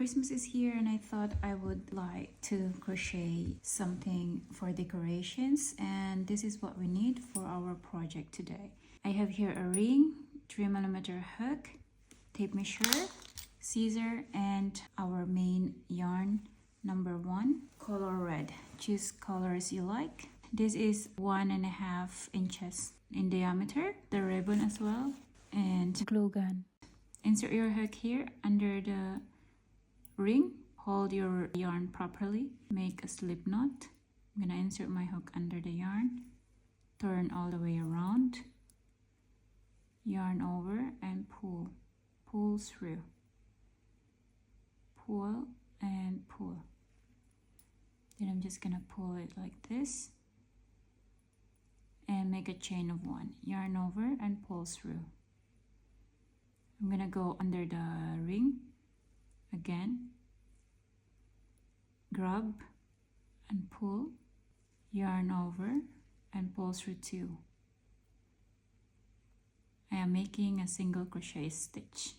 Christmas is here and I thought I would like to crochet something for decorations, and this is what we need for our project today. I have here a ring, 3mm hook, tape measure, scissor, and our main yarn number 1, color red. Choose colors you like. This is 1.5 inches in diameter, the ribbon as well, and glue gun. Insert your hook here under the ring. Hold your yarn properly. Make a slip knot. I'm gonna insert my hook under the yarn. Turn all the way around. Yarn over and pull. Pull through. Pull and pull. Then I'm just gonna pull it like this and make a chain of 1. Yarn over and pull through. I'm gonna go under the ring again. Grab and pull, yarn over and pull through 2. I am making a single crochet stitch.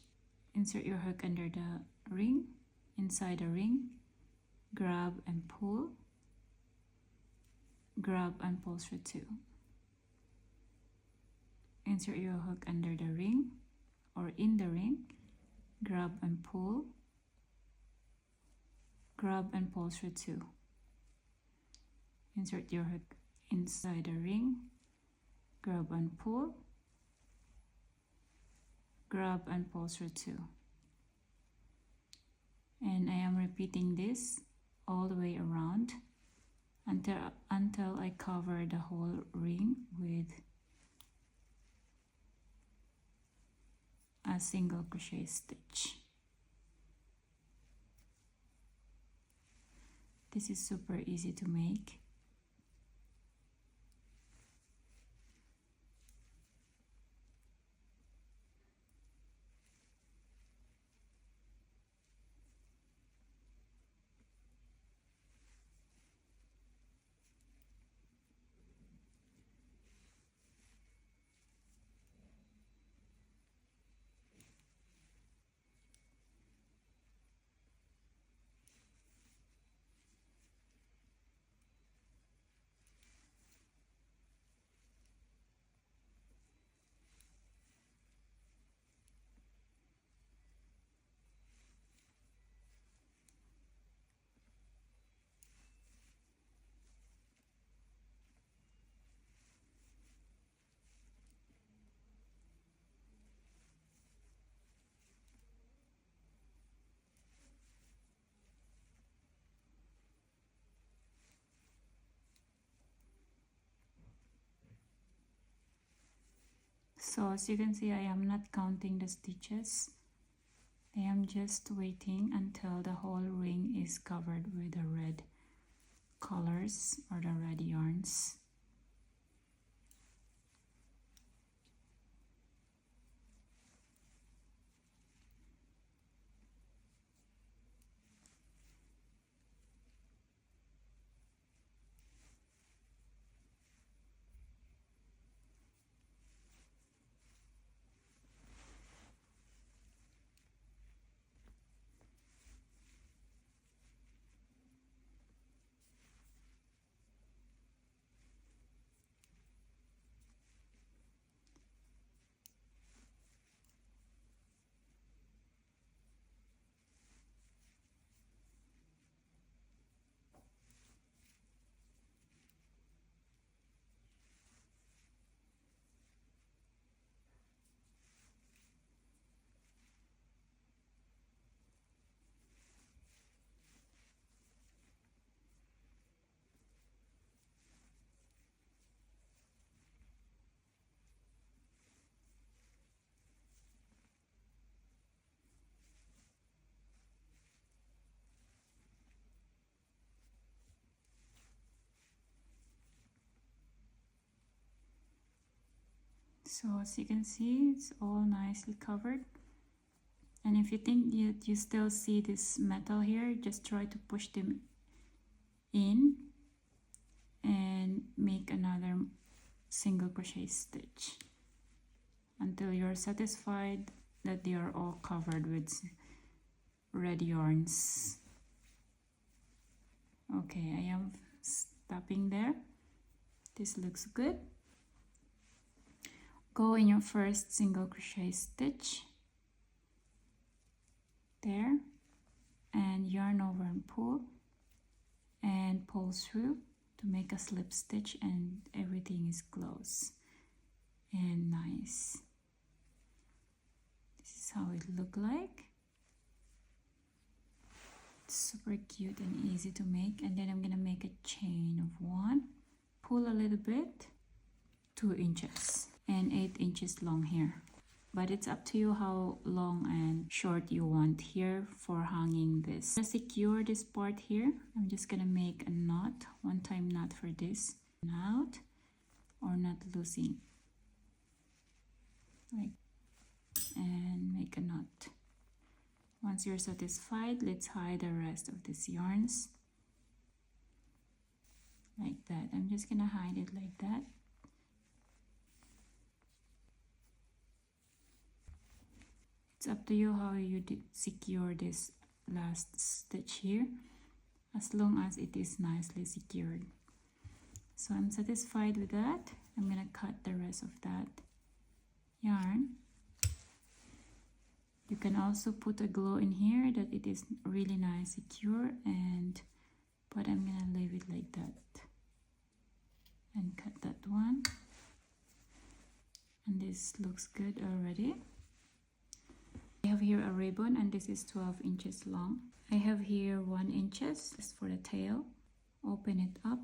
Insert your hook under the ring, inside the ring, grab and pull, grab and pull through 2. Insert your hook under the ring or in the ring, grab and pull, grab and pull through 2. Insert your hook inside the ring, grab and pull, grab and pull through 2. And I am repeating this all the way around until I cover the whole ring with a single crochet stitch. This is super easy to make. So as you can see, I am not counting the stitches. I am just waiting until the whole ring is covered with the red colors or the red yarns. So as you can see, it's all nicely covered. And if you think you still see this metal here, just try to push them in and make another single crochet stitch until you're satisfied that they are all covered with red yarns. Okay, I am stopping there. This looks good. Go in your first single crochet stitch there and yarn over and pull through to make a slip stitch, and everything is close and nice. This is how it look like. It's super cute and easy to make. And then I'm gonna make a chain of 1, pull a little bit, 2 inches and 8 inches long here, but it's up to you how long and short you want here for hanging this. To secure this part here, I'm just gonna make a knot, one-time knot for this, out or not losing, like, and make a knot. Once you're satisfied, let's hide the rest of these yarns like that. I'm just gonna hide it like that. It's up to you how you secure this last stitch here, as long as it is nicely secured. So I'm satisfied with that. I'm gonna cut the rest of that yarn. You can also put a glue in here that it is really nice secure, but I'm gonna leave it like that and cut that one. And this looks good already. I have here a ribbon, and this is 12 inches long. I have here 1 inches just for the tail. Open it up,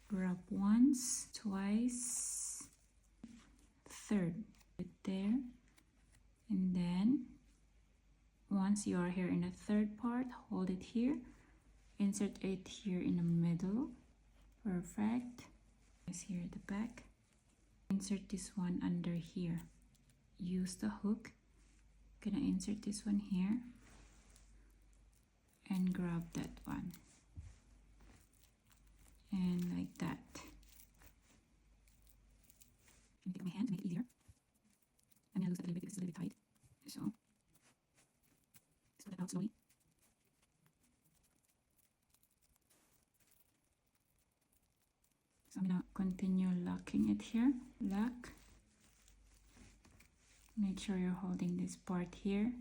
grab once, twice, third, put there, and then once you are here in the third part, hold it here, insert it here in the middle. Perfect. It's here at the back. Insert this one under here. Use the hook. Gonna insert this one here and grab that one, and like that. I'm gonna take my hand to make it easier. I'm gonna lose it a little bit because it's a little bit tight, so spread it out slowly. So I'm gonna continue locking it here. Lock. Make sure you're holding this part here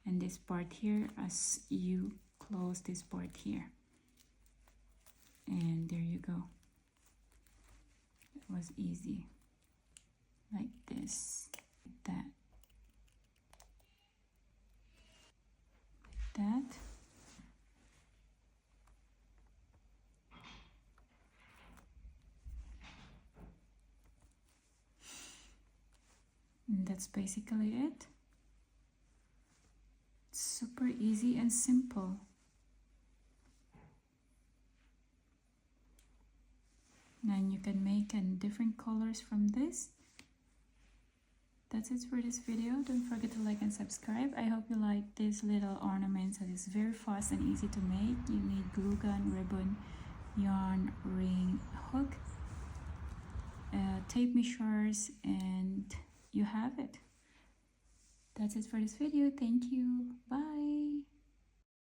and this part here as you close this part here. And there you go. It was easy. Like this, like that, like that. And that's basically it. It's super easy and simple. And you can make different colors from this. That's it for this video. Don't forget to like and subscribe. I hope you like this little ornament that is very fast and easy to make. You need glue gun, ribbon, yarn, ring, hook, tape measures, and you have it. That's it for this video. Thank you. Bye.